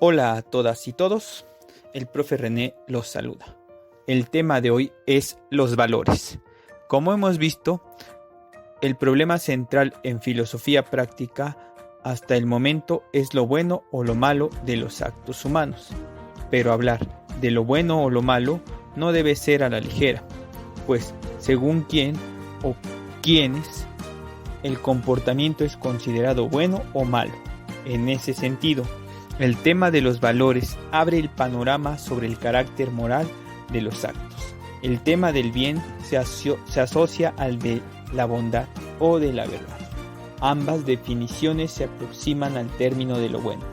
Hola a todas y todos, el profe René los saluda. El tema de hoy es los valores. Como hemos visto, el problema central en filosofía práctica hasta el momento es lo bueno o lo malo de los actos humanos. Pero hablar de lo bueno o lo malo no debe ser a la ligera, pues según quién o quiénes, el comportamiento es considerado bueno o malo. En ese sentido, el tema de los valores abre el panorama sobre el carácter moral de los actos. El tema del bien se asocia al de la bondad o de la verdad. Ambas definiciones se aproximan al término de lo bueno.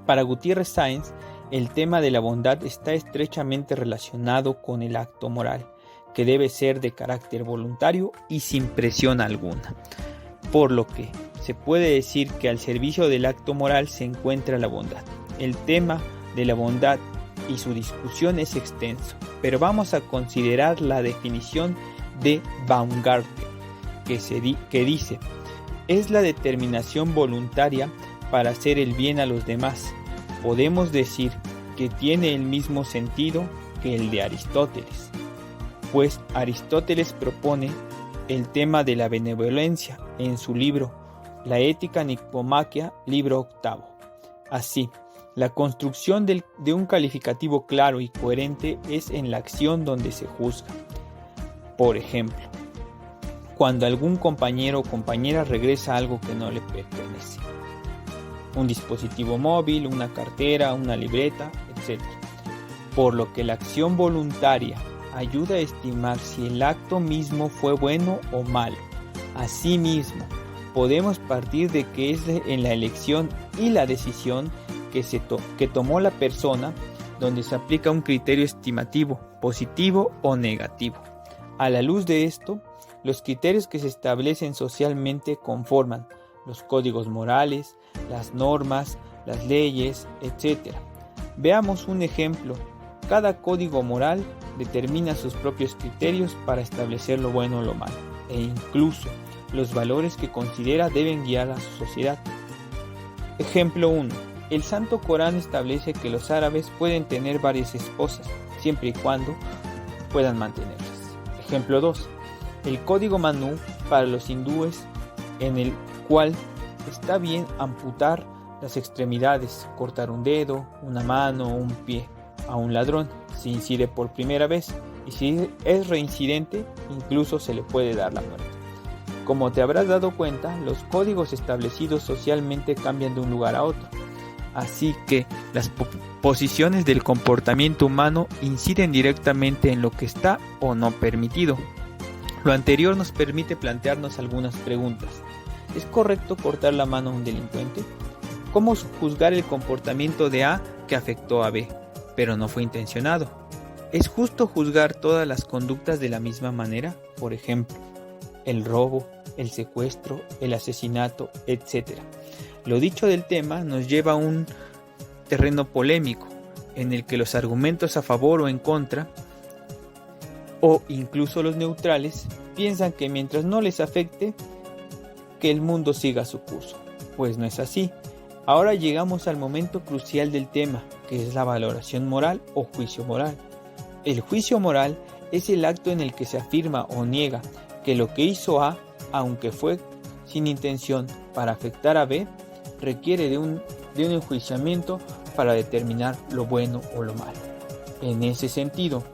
Para Gutiérrez Sáenz, el tema de la bondad está estrechamente relacionado con el acto moral, que debe ser de carácter voluntario y sin presión alguna. Por lo que se puede decir que al servicio del acto moral se encuentra la bondad. El tema de la bondad y su discusión es extenso, pero vamos a considerar la definición de Baumgarten, que dice: es la determinación voluntaria para hacer el bien a los demás. Podemos decir que tiene el mismo sentido que el de Aristóteles, pues Aristóteles propone el tema de la benevolencia en su libro La Ética Nicomaquia, libro octavo. Así, la construcción de un calificativo claro y coherente es en la acción donde se juzga. Por ejemplo, cuando algún compañero o compañera regresa algo que no le pertenece. Un dispositivo móvil, una cartera, una libreta, etc. Por lo que la acción voluntaria ayuda a estimar si el acto mismo fue bueno o malo. Asimismo, podemos partir de que es en la elección y la decisión que tomó la persona donde se aplica un criterio estimativo, positivo o negativo. A la luz de esto, los criterios que se establecen socialmente conforman los códigos morales, las normas, las leyes, etc. Veamos un ejemplo. Cada código moral determina sus propios criterios para establecer lo bueno o lo malo, e incluso los valores que considera deben guiar a su sociedad. Ejemplo 1. El Santo Corán establece que los árabes pueden tener varias esposas, siempre y cuando puedan mantenerlas. Ejemplo 2. El Código Manú para los hindúes, en el cual está bien amputar las extremidades, cortar un dedo, una mano o un pie a un ladrón si incide por primera vez, y si es reincidente, incluso se le puede dar la muerte. Como te habrás dado cuenta, los códigos establecidos socialmente cambian de un lugar a otro, así que las posiciones del comportamiento humano inciden directamente en lo que está o no permitido. Lo anterior nos permite plantearnos algunas preguntas. ¿Es correcto cortar la mano a un delincuente? ¿Cómo juzgar el comportamiento de A que afectó a B, pero no fue intencionado? ¿Es justo juzgar todas las conductas de la misma manera? Por ejemplo, el robo, el secuestro, el asesinato, etc. Lo dicho del tema nos lleva a un terreno polémico, en el que los argumentos a favor o en contra, o incluso los neutrales, piensan que mientras no les afecte, que el mundo siga su curso. Pues no es así. Ahora llegamos al momento crucial del tema, que es la valoración moral o juicio moral. El juicio moral es el acto en el que se afirma o niega que lo que hizo A, aunque fue sin intención para afectar a B, requiere de un enjuiciamiento para determinar lo bueno o lo malo. En ese sentido,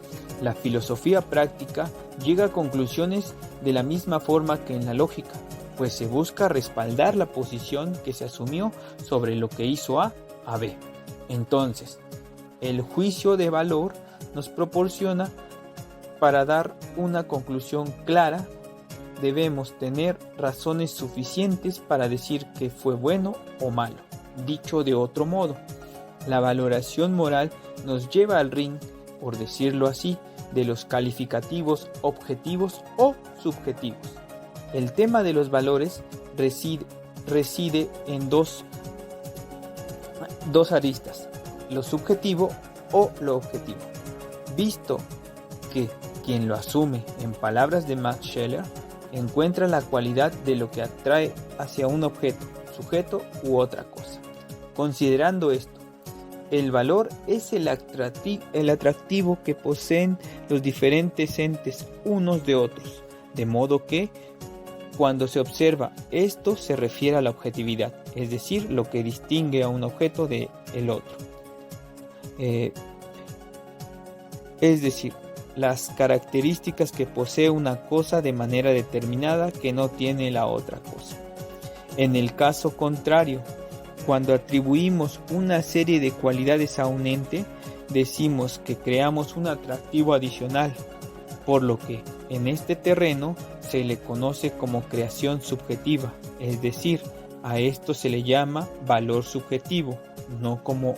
la filosofía práctica llega a conclusiones de la misma forma que en la lógica, pues se busca respaldar la posición que se asumió sobre lo que hizo A B. Entonces, el juicio de valor nos proporciona para dar una conclusión clara. Debemos tener razones suficientes para decir que fue bueno o malo. Dicho de otro modo, la valoración moral nos lleva al ring, por decirlo así, de los calificativos objetivos o subjetivos. El tema de los valores reside en dos aristas, lo subjetivo o lo objetivo. Visto que quien lo asume, en palabras de Max Scheler, encuentra la cualidad de lo que atrae hacia un objeto, sujeto u otra cosa. Considerando esto, El valor es el atractivo que poseen los diferentes entes unos de otros, de modo que cuando se observa esto se refiere a la objetividad, es decir, lo que distingue a un objeto del otro. Es decir, las características que posee una cosa de manera determinada que no tiene la otra cosa. En el caso contrario, cuando atribuimos una serie de cualidades a un ente, decimos que creamos un atractivo adicional, por lo que en este terreno se le conoce como creación subjetiva, es decir, a esto se le llama valor subjetivo, no como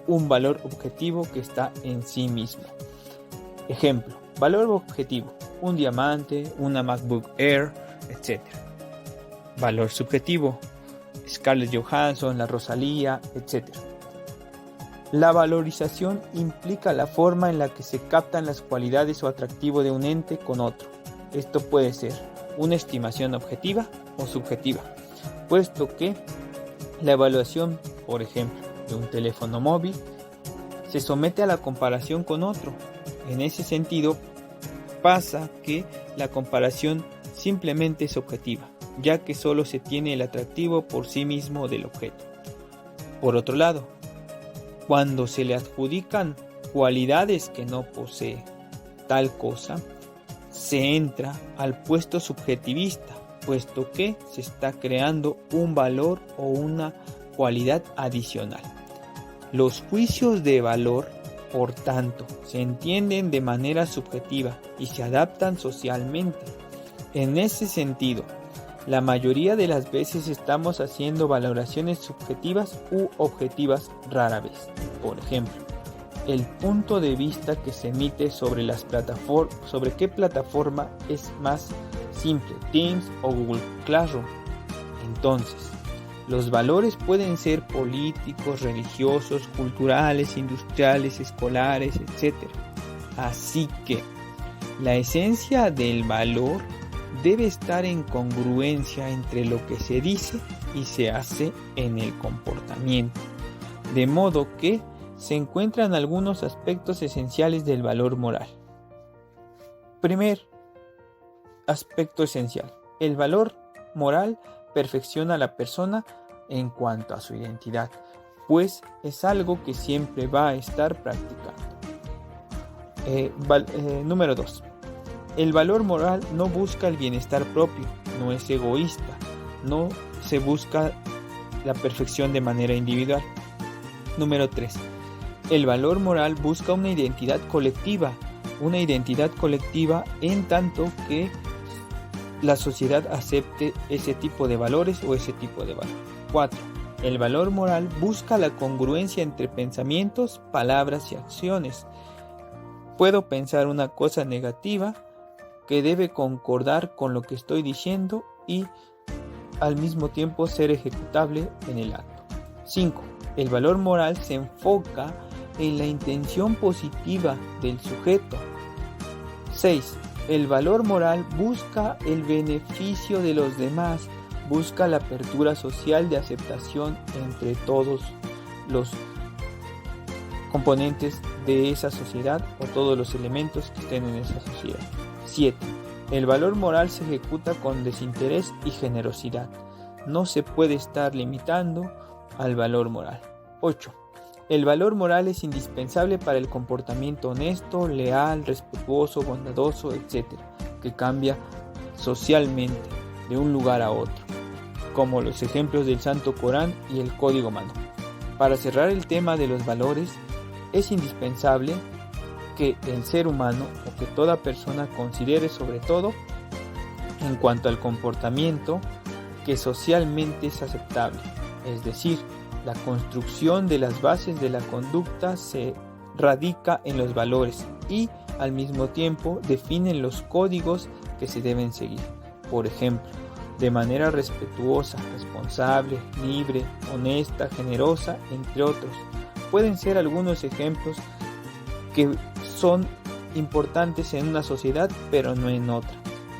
un valor objetivo que está en sí mismo. Ejemplo, valor objetivo, un diamante, una MacBook Air, etc. Valor subjetivo, Scarlett Johansson, la Rosalía, etc. La valorización implica la forma en la que se captan las cualidades o atractivo de un ente con otro. Esto puede ser una estimación objetiva o subjetiva, puesto que la evaluación, por ejemplo, de un teléfono móvil se somete a la comparación con otro. En ese sentido, pasa que la comparación simplemente es objetiva, ya que solo se tiene el atractivo por sí mismo del objeto. Por otro lado, cuando se le adjudican cualidades que no posee tal cosa, se entra al puesto subjetivista, puesto que se está creando un valor o una cualidad adicional. Los juicios de valor, por tanto, se entienden de manera subjetiva y se adaptan socialmente. En ese sentido, la mayoría de las veces estamos haciendo valoraciones subjetivas u objetivas rara vez. Por ejemplo, el punto de vista que se emite sobre qué plataforma es más simple, Teams o Google Classroom. Entonces, los valores pueden ser políticos, religiosos, culturales, industriales, escolares, etc. Así que la esencia del valor debe estar en congruencia entre lo que se dice y se hace en el comportamiento, de modo que se encuentran algunos aspectos esenciales del valor moral. Primer aspecto esencial: el valor moral perfecciona a la persona en cuanto a su identidad, pues es algo que siempre va a estar practicando. Número 2. El valor moral no busca el bienestar propio, no es egoísta, no se busca la perfección de manera individual. Número 3. El valor moral busca una identidad colectiva en tanto que la sociedad acepte ese tipo de valores o ese tipo de valor. 4. El valor moral busca la congruencia entre pensamientos, palabras y acciones. Puedo pensar una cosa negativa que debe concordar con lo que estoy diciendo y al mismo tiempo ser ejecutable en el acto. 5. El valor moral se enfoca en la intención positiva del sujeto. 6. El valor moral busca el beneficio de los demás, busca la apertura social de aceptación entre todos los componentes de esa sociedad o todos los elementos que estén en esa sociedad. 7. El valor moral se ejecuta con desinterés y generosidad. No se puede estar limitando al valor moral. 8. El valor moral es indispensable para el comportamiento honesto, leal, respetuoso, bondadoso, etc., que cambia socialmente de un lugar a otro, como los ejemplos del Santo Corán y el Código Manu. Para cerrar el tema de los valores, es indispensable que el ser humano o que toda persona considere sobre todo en cuanto al comportamiento que socialmente es aceptable, es decir, la construcción de las bases de la conducta se radica en los valores y al mismo tiempo definen los códigos que se deben seguir. Por ejemplo, de manera respetuosa, responsable, libre, honesta, generosa, entre otros. Pueden ser algunos ejemplos que son importantes en una sociedad, pero no en otra.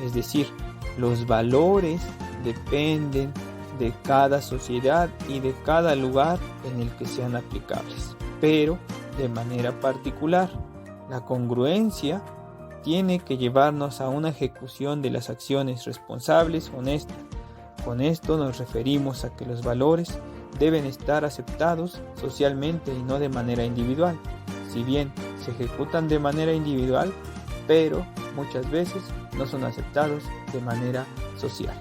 Es decir, los valores dependen de cada sociedad y de cada lugar en el que sean aplicables, pero de manera particular. La congruencia tiene que llevarnos a una ejecución de las acciones responsables, honestas. Con esto nos referimos a que los valores deben estar aceptados socialmente y no de manera individual. Si bien se ejecutan de manera individual, pero muchas veces no son aceptados de manera social.